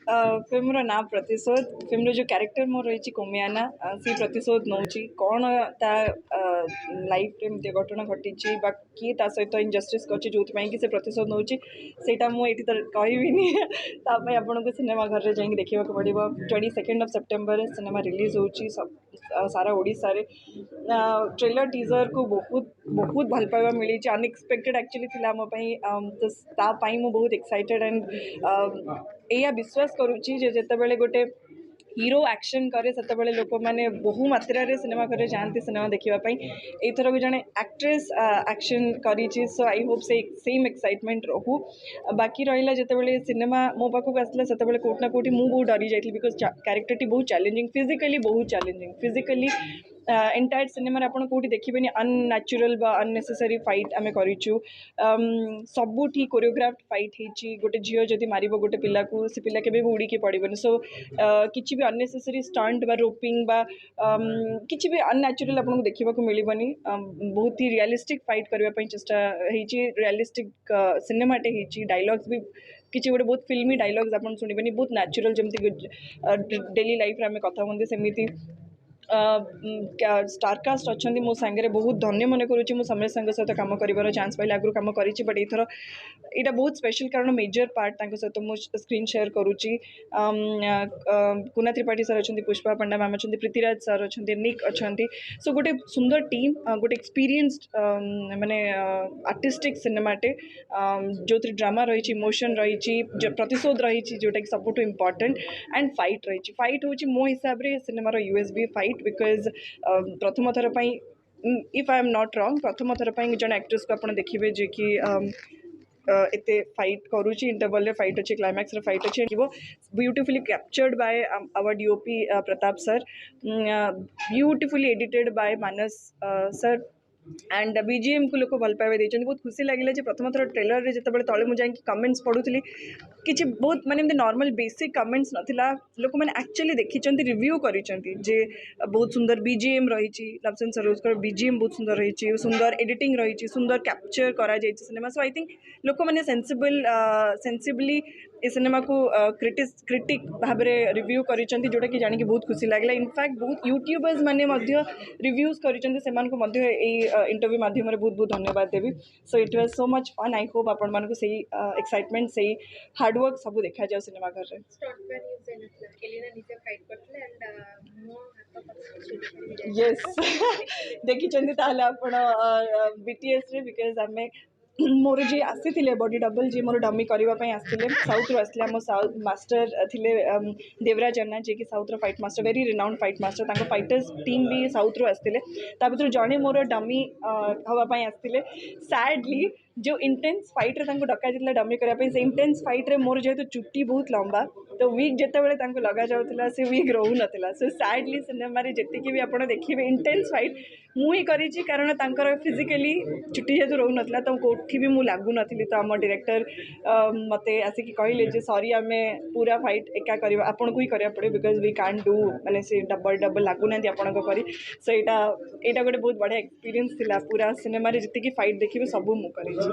film ना प्रतिशोध film जो क्यारेक्टर मोर रही कोमियाना सी प्रतिशोध नौ कौन ता लाइफ एमती घटना घटी किए ता सहित इनजस्टिस कर से प्रतिशोध नौ सेटा मुझे तो कहबी आपन को सिनेमा घर में जाकि देखा पड़ो 22 सेप्टेम्बर सिनेमा रिलीज हो सारा ओडिशा रे ट्रेलर टीजर को बहुत बहुत भल पाइबा मिली अनएक्सपेक्टेड एक्चुअली थिला मो पई तो ता पई मु बहुत एक्साइटेड एंड या विश्वास करुच्ची जेतेबेले गोटे हीरो एक्शन करे सेतेबेले लोक मैंने बहु मात्रा रे सिनेमा घर जाती सिनेमा देखापी एथर को जड़े एक्ट्रेस एक्शन करी सो आई होप से सेम एक्साइटमेंट रहू बाकी रहा जितेबाला सिनेमा मो पाखक आसला से कोटना कोटी मुझे बहुत डरी जाइए बिकज क्यारेक्टर टी बहुत चैलेंजिंग फिजिकली बहुत चैलेंजिंग फिजिकली एंटायर सिनेमा आप कौटी देखिए अननेचुरल बा अननेसेसरी फाइट आम करूँ सबुठी कोरियोग्राफ्ड फाइट होती गोटे झील जदि मार गोटे पिला को से पिला के उड़ीकी पड़ोनी सो किसी भी अननेसेसरी स्टंट बा रोपिंग बा किसी भी अननेचुरल आपको देखा मिलबनी बहुत ही रियलिस्टिक फाइट करने चेष्टा रियलिस्टिक सिनेमाटे होती डायलॉग्स भी किसी गोटे बहुत फिल्मी डायलॉग्स आप शुणबनी बहुत नेचुरल जमी डेली लाइफ आम कथा हमें सेमती स्टारकास्ट अच्छा मो सांगे बहुत धन्य मन करुच्ची मु समय सहित कम कर चांस पाइले आगु कम कर बट एथर यहाँ बहुत स्पेशल कारण मेजर पार्ट सहित मुझे स्क्रीन शेयर करुच्ची कुना त्रिपाठी सर अच्छा पुष्पा पंडा मैम अच्छा प्रीतिराज सर अच्छा निक अच्छा सो गोटे सुंदर टीम गोटे एक्सपीरियंस्ड माने आर्टिस्टिक सिनेमाटे जो ड्रामा रही इमोशन रही प्रतिशोध रही जोटा कि सबुठ इम्पोर्टेंट एंड फाइट हूँ मो हिसाब से सिनेमार यूएसबी फाइट बिकज प्रथम थर if I am not wrong प्रथम थर जन एक्ट्रेस को आप देखिए जे कि एते फाइट करुच्ची इंटरवल फाइट अच्छे क्लाइमैक्स फाइट अच्छे beautifully captured by our DOP Pratap sir beautifully edited by Manas sir and BGM को लोक भल पाइबा देते बहुत खुशी लगे प्रथम थर ट्रेलर रे जिते तले मुझे कमेंट्स पढ़ुली कि बहुत माने नॉर्मल बेसिक कमेंट्स नाला लोक मैंने एक्चुअली देखी रिव्यू करी बहुत सुंदर बीजीएम रही लवसेन सरोजकर बीजीएम बहुत सुंदर रही सुंदर एडिटिंग रही सुंदर कैप्चर करा सिनेमा सो आई थिंक लोक मैंने सेंसिबली ए सिनेमा को क्रिटिक भाव में रिव्यू करी जोटा कि जानिक बहुत खुशी लगे इनफैक्ट बहुत यूट्यूबर्स मैंने रिव्यूज करी इंटरव्यू माध्यम बहुत बहुत धन्यवाद Devi so it was so much fun I hope आपण मानक से एक्साइटमेंट से हार्डवर्क सब देखा जाए सिनेमा घर में यस देखी बीटीएस रे बिकज आम मोर जी आसी बॉडी डबल जी मोर डमी करने आसते साउथ रू आसले आम साउथ मास्टर थिले देवराज जेना जी कि साउथ रो fight master very renowned fight master fighters team भी साउथ रू आसते भर जड़े मोर डमी हाँपाई आसते सैडली जो इंटेंस फाइट रे डका जाता डमी करने से इंटेंस फाइट रे मोर जेहेतु चुट्टी बहुत लंबा तो विग जिते लगा जाऊला से विग रोहू नाला सो सैडली सिनेमा जी भी आप देखिए इंटेंस फाइट मुई करी कारण तांकर फिजिकली चुट्टी जेहतु रोहू नाला तो कौटी भी मुझे लगुन तो आम डायरेक्टर मत आसिक कहले सॉरी आम पूरा फाइट एका कर आपन को ही करा पड़े बिकज वी कांट डू माने से डबल डबल लगुना आपण सो यहाँ गोटे बहुत बढ़िया एक्सपीरियंस थिला पूरा सिनेमा जी फाइट देखिए सब मुझे